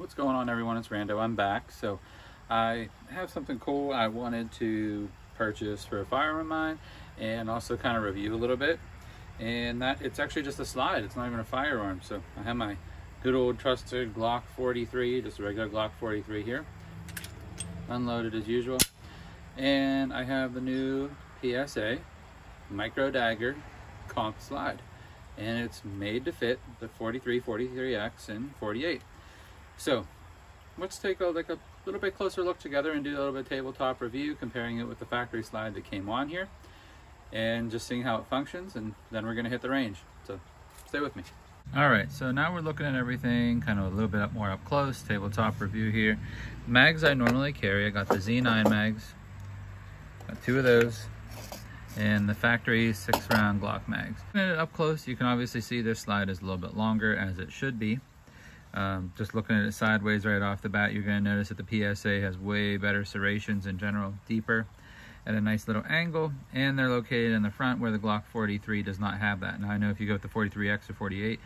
What's going on, everyone? It's Rando. I'm back. So I have something cool I wanted to purchase for a firearm of mine and also kind of review a little bit. And that it's actually just a slide. It's not even a firearm. So I have my good old trusted Glock 43, just a regular Glock 43 here, unloaded as usual. And I have the new PSA micro Dagger comp slide, and it's made to fit the 43, 43X, and 48. So let's take a little bit closer look together and do a little bit of tabletop review, comparing it with the factory slide that came on here, and just seeing how it functions, and then we're gonna hit the range. So stay with me. All right, so now we're looking at everything kind of a little bit more up close, tabletop review here. Mags I normally carry, I got the Z9 mags, got 2 of those, and the factory 6-round Glock mags. Up close, you can obviously see this slide is a little bit longer, as it should be. Just looking at it sideways right off the bat, you're going to notice that the PSA has way better serrations in general, deeper, at a nice little angle, and they're located in the front where the Glock 43 does not have that. Now I know if you go with the 43X or 48,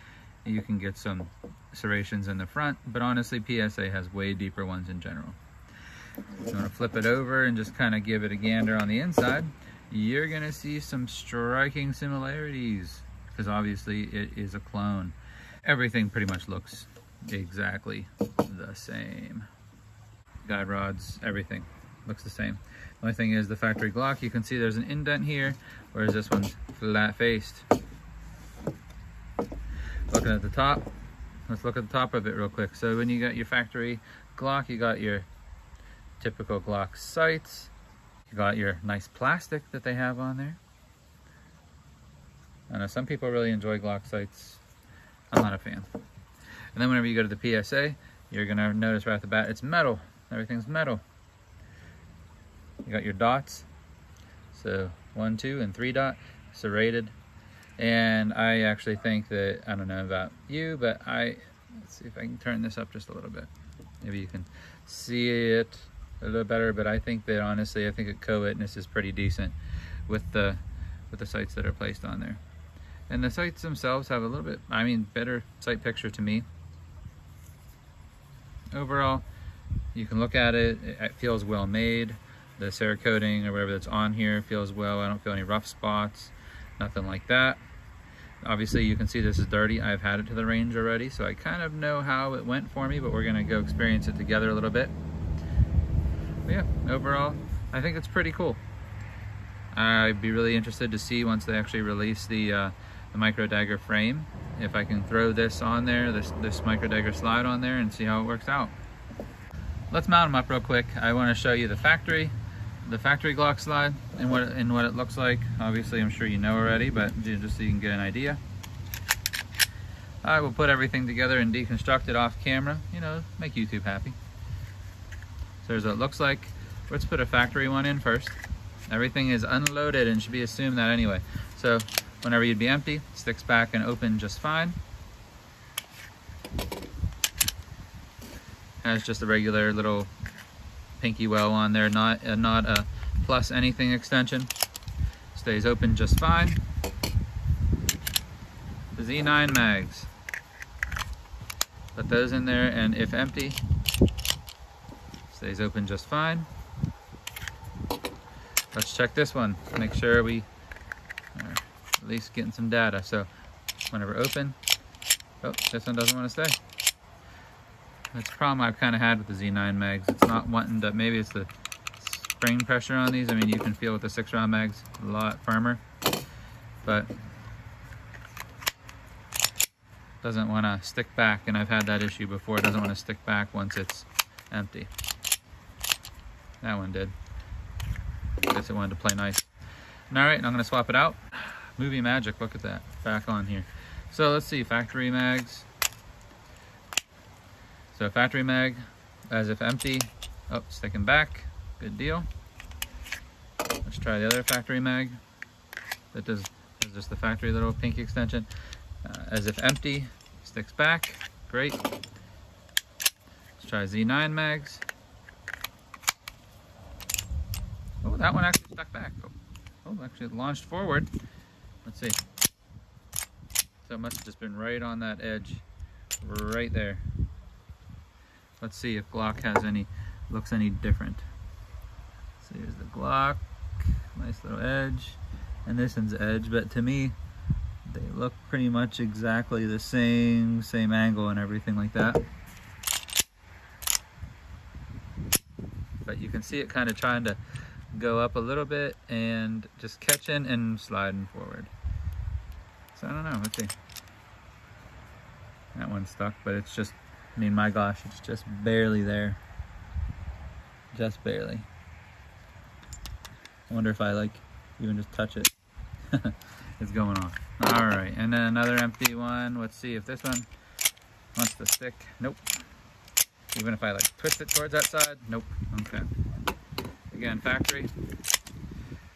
you can get some serrations in the front, but honestly PSA has way deeper ones in general. So I'm going to flip it over and just kind of give it a gander on the inside. You're going to see some striking similarities, because obviously it is a clone. Everything pretty much looks exactly the same. Guide rods, everything looks the same. The only thing is the factory Glock, you can see there's an indent here, whereas this one's flat faced. Looking at the top, let's look at the top of it real quick. So when you got your factory Glock, you got your typical Glock sights, you got your nice plastic that they have on there. I know some people really enjoy Glock sights. I'm not a fan. And then whenever you go to the PSA, you're gonna notice right off the bat, it's metal. Everything's metal. You got your dots. So 1, 2, and 3 dot, serrated. And I actually think that, I don't know about you, but let's see if I can turn this up just a little bit. Maybe you can see it a little better, but I think that honestly, I think a co-witness is pretty decent with the sights that are placed on there. And the sights themselves have a little bit, better sight picture to me. Overall, you can look at it, it feels well made. The Cerakoting or whatever that's on here feels well. I don't feel any rough spots, nothing like that. Obviously you can see this is dirty. I've had it to the range already, so I kind of know how it went for me, but we're gonna go experience it together a little bit. But yeah, overall, I think it's pretty cool. I'd be really interested to see once they actually release the micro Dagger frame, if I can throw this on there, this micro Dagger slide on there, and see how it works out. Let's mount them up real quick. I want to show you the factory Glock slide and what it looks like. Obviously, I'm sure you know already, but just so you can get an idea. I will put everything together and deconstruct it off camera. You know, make YouTube happy. So there's what it looks like. Let's put a factory one in first. Everything is unloaded and should be assumed that anyway. So whenever you'd be empty, it sticks back and open just fine. Has just a regular little pinky well on there, not a plus anything extension. Stays open just fine. The Z9 mags. Put those in there, and if empty, stays open just fine. Let's check this one. Make sure we are at least getting some data. So whenever open, oh, this one doesn't want to stay. That's a problem I've kind of had with the Z9 mags. It's not wanting to, maybe it's the spring pressure on these. I mean, you can feel with the 6-round mags a lot firmer, but doesn't want to stick back. And I've had that issue before. It doesn't want to stick back once it's empty. That one did. I guess it wanted to play nice. All right, and I'm going to swap it out. Movie magic, look at that, back on here. So let's see, factory mags. So factory mag, as if empty. Oh, sticking back, good deal. Let's try the other factory mag. That does just the factory little pinky extension. As if empty, sticks back, great. Let's try Z9 mags. Oh, that one actually stuck back. Oh, actually it launched forward. Let's see. So it must have just been right on that edge, right there. Let's see if Glock has any, looks any different. So here's the Glock, nice little edge, and this one's edge, but to me, they look pretty much exactly the same angle and everything like that. But you can see it kind of trying to go up a little bit and just catching and sliding forward. So I don't know, let's see. That one's stuck, but it's just, I mean, my gosh, it's just barely there. Just barely. I wonder if I like even just touch it. It's going on. All right, and then another empty one. Let's see if this one wants to stick. Nope. Even if I like twist it towards that side, nope. Okay. Again, factory.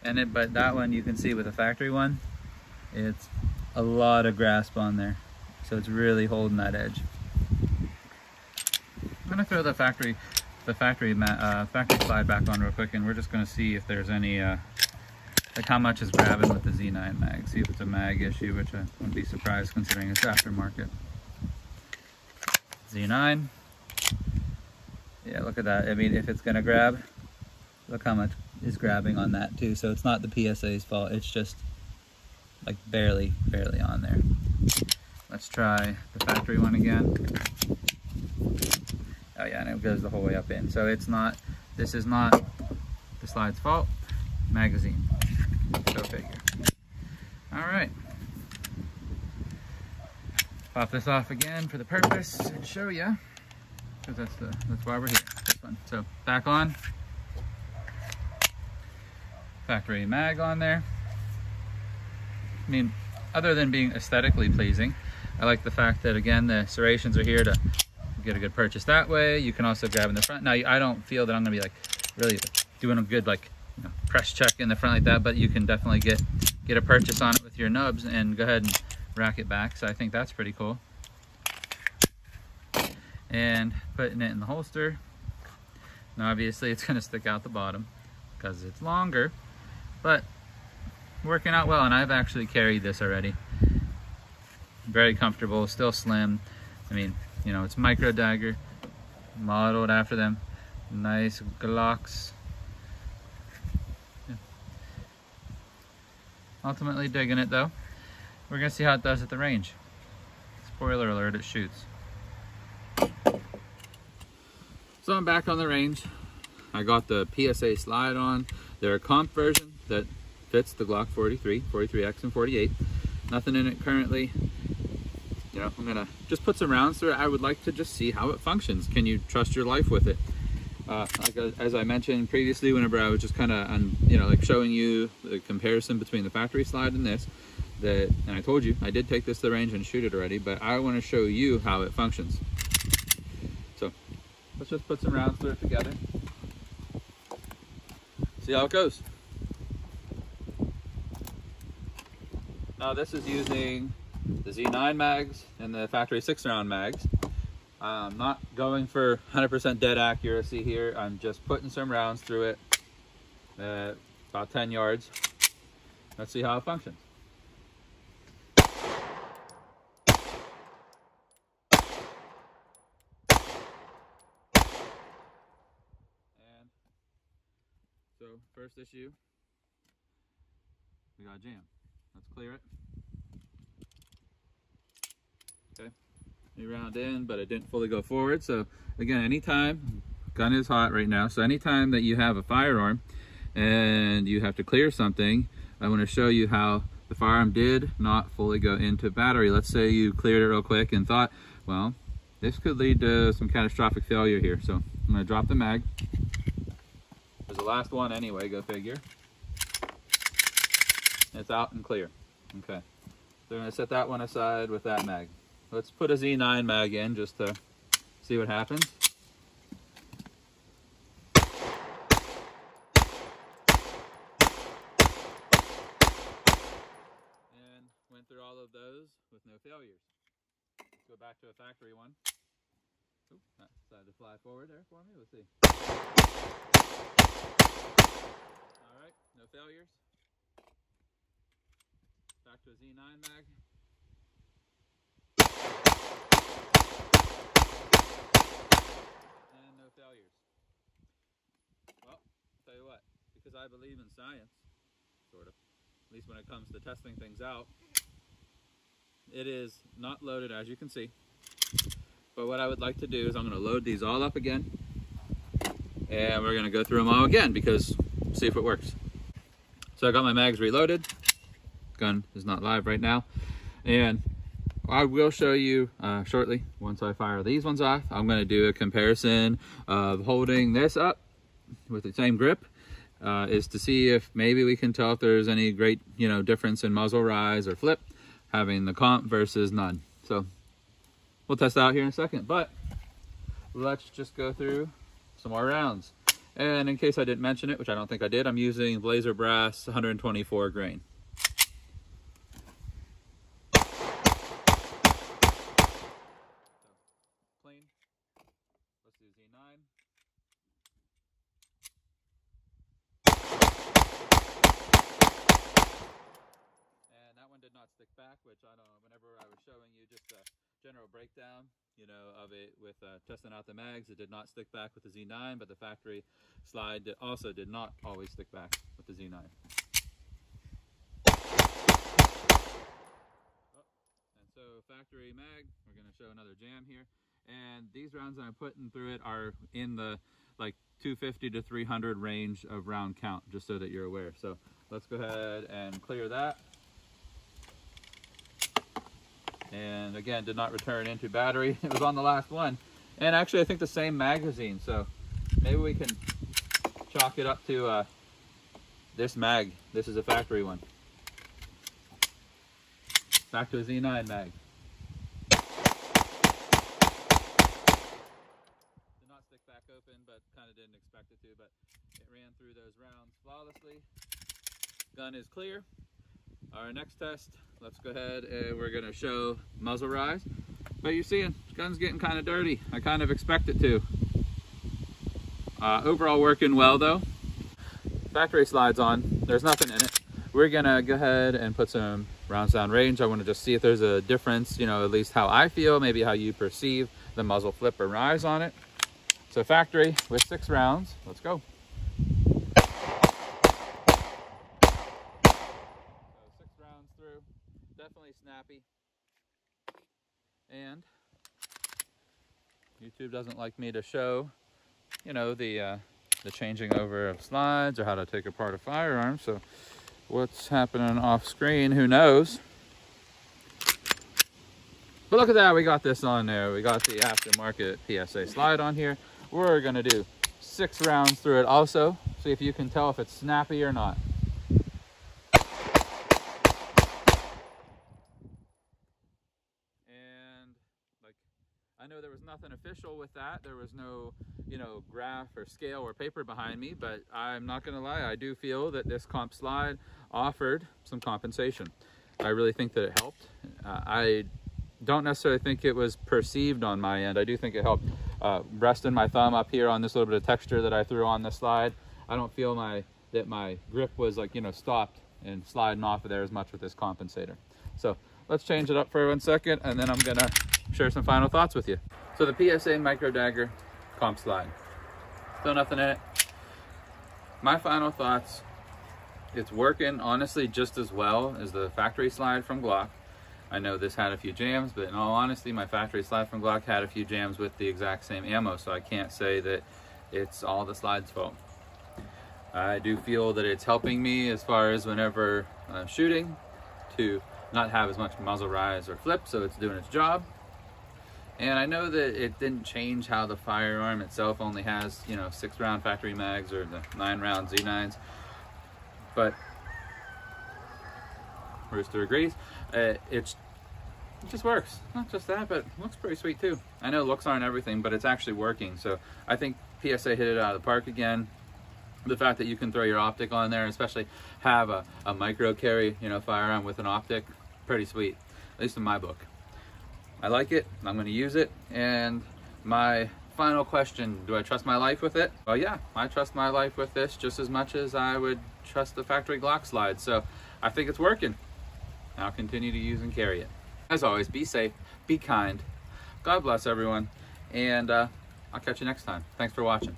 But that one you can see with the factory one, it's a lot of grasp on there, so it's really holding that edge. I'm gonna throw the factory slide back on real quick, and we're just gonna see if there's any like how much is grabbing with the Z9 mag. See if it's a mag issue, which I wouldn't be surprised considering it's aftermarket. Z9. Yeah, look at that. I mean, if it's gonna grab, look how much is grabbing on that too. So it's not the PSA's fault. It's just like barely on there. Let's try the factory one again. Oh yeah, and it goes the whole way up in. So it's not, this is not the slide's fault. Magazine. Go figure. All right. Pop this off again for the purpose and show you, because that's why we're here. This one. So back on. Factory mag on there. I mean, other than being aesthetically pleasing, I like the fact that, again, the serrations are here to get a good purchase that way. You can also grab in the front. Now, I don't feel that I'm gonna be like really doing a good press check in the front like that, but you can definitely get a purchase on it with your nubs and go ahead and rack it back. So I think that's pretty cool. And putting it in the holster. Now obviously it's gonna stick out the bottom because it's longer, but working out well. And I've actually carried this already. Very comfortable, still slim. I mean, you know, it's micro Dagger, modeled after them. Nice Glocks. Yeah. Ultimately digging it though. We're gonna see how it does at the range. Spoiler alert, it shoots. So I'm back on the range. I got the PSA slide on. They're a comp version that fits the Glock 43, 43X, and 48. Nothing in it currently. You know, I'm gonna just put some rounds through it. I would like to just see how it functions. Can you trust your life with it? As I mentioned previously, whenever I was just kind of, like showing you the comparison between the factory slide and this, and I told you I did take this to the range and shoot it already, but I want to show you how it functions. So let's just put some rounds through it together. See how it goes. Now this is using the Z9 mags and the factory 6-round mags. I'm not going for 100% dead accuracy here. I'm just putting some rounds through it, about 10 yards. Let's see how it functions. And so first issue, we got a jam. Let's clear it. Okay. You round in, but it didn't fully go forward. So again, anytime, gun is hot right now, so anytime that you have a firearm and you have to clear something, I want to show you how the firearm did not fully go into battery. Let's say you cleared it real quick and thought, well, this could lead to some catastrophic failure here. So I'm going to drop the mag. There's the last one anyway, go figure. It's out and clear. Okay, so I'm going to set that one aside with that mag. Let's put a Z9 mag in just to see what happens. And went through all of those with no failures. Let's go back to a factory one. Oop, that decided to fly forward there for me. Let's see. All right, no failures. Back to a Z9 mag. because I believe in science, sort of, at least when it comes to testing things out. It is not loaded, as you can see. But what I would like to do is I'm going to load these all up again, and we're going to go through them all again because see if it works. So I got my mags reloaded. Gun is not live right now, and I will show you shortly once I fire these ones off. I'm going to do a comparison of holding this up with the same grip is to see if maybe we can tell if there's any great difference in muzzle rise or flip having the comp versus none. So we'll test out here in a second, but let's just go through some more rounds. And in case I didn't mention it, which I don't think I did, I'm using Blazer Brass 124 grain. So, clean. Let's do Z9. And that one did not stick back, which I don't know, whenever I was showing you just a general breakdown of it with testing out the mags, it did not stick back with the Z9, but the factory slide also did not always stick back with the Z9. And so factory mag, we're going to show another jam here, and these rounds that I'm putting through it are in the like 250 to 300 range of round count, just so that you're aware. So let's go ahead and clear that. And again, did not return into battery. It was on the last one, and actually I think the same magazine, so maybe we can chalk it up to this mag. This is a factory one. Back to a Z9 mag. Did not stick back open, but kind of didn't expect it to, but it ran through those rounds flawlessly. Gun is clear. Our next test, let's go ahead and we're going to show muzzle rise. But you're seeing, gun's getting kind of dirty. I kind of expect it to. Overall working well though. Factory slides on, there's nothing in it. We're going to go ahead and put some rounds down range. I want to just see if there's a difference, at least how I feel, maybe how you perceive the muzzle flip or rise on it. So factory with 6 rounds, let's go. Definitely snappy, and YouTube doesn't like me to show the changing over of slides or how to take apart a firearm, so what's happening off screen, who knows. But look at that, we got this on there. We got the aftermarket PSA slide on here. We're gonna do 6 rounds through it also, see if you can tell if it's snappy or not. I know there was nothing official with that. There was no, graph or scale or paper behind me, but I'm not gonna lie, I do feel that this comp slide offered some compensation. I really think that it helped. I don't necessarily think it was perceived on my end. I do think it helped. Resting my thumb up here on this little bit of texture that I threw on the slide, I don't feel that my grip was stopped and sliding off of there as much with this compensator. So let's change it up for 1 second, and then I'm gonna share some final thoughts with you. So the PSA Micro Dagger comp slide, still nothing in it. My final thoughts, it's working honestly just as well as the factory slide from Glock. I know this had a few jams, but in all honesty, my factory slide from Glock had a few jams with the exact same ammo, so I can't say that it's all the slide's fault. I do feel that it's helping me as far as whenever I'm shooting to not have as much muzzle rise or flip, so it's doing its job. And I know that it didn't change how the firearm itself only has 6 round factory mags or the 9 round Z9s, but Rooster agrees. It just works. Not just that, but it looks pretty sweet too. I know looks aren't everything, but it's actually working. So I think PSA hit it out of the park again. The fact that you can throw your optic on there, and especially have a micro carry firearm with an optic, pretty sweet, at least in my book. I like it, I'm going to use it. And my final question, do I trust my life with it? Well, yeah, I trust my life with this just as much as I would trust the factory Glock slide. So I think it's working. I'll continue to use and carry it. As always, be safe, be kind. God bless everyone, and I'll catch you next time. Thanks for watching.